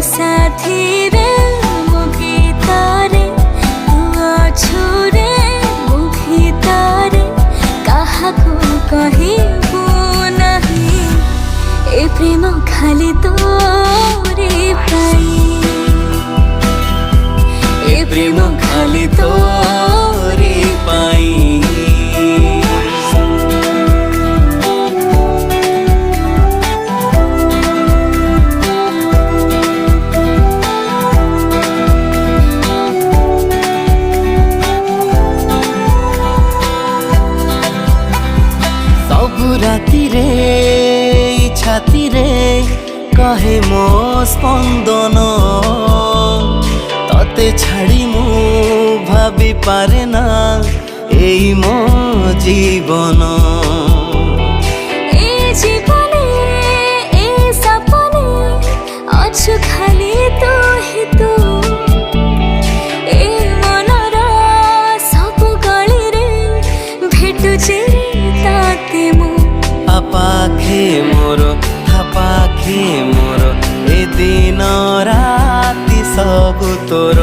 साथी रे मो गीतारे तू अछु रे मो गीतारे काहाको कहिबु नाही ए प्रेम खाली तोरे पाई ए प्रेम खाली तोरे पाई सबु राति रे छाती रे कहे मो स्पंदन तते छाड़ी मु भाभी पारे ना एई मो जीवन ए जीवने ए सपने अछु खाली तू ही तू ए मनर सब गली रे भेटुचे ताते मु आपाखे मोर ए दिन राति सब तोर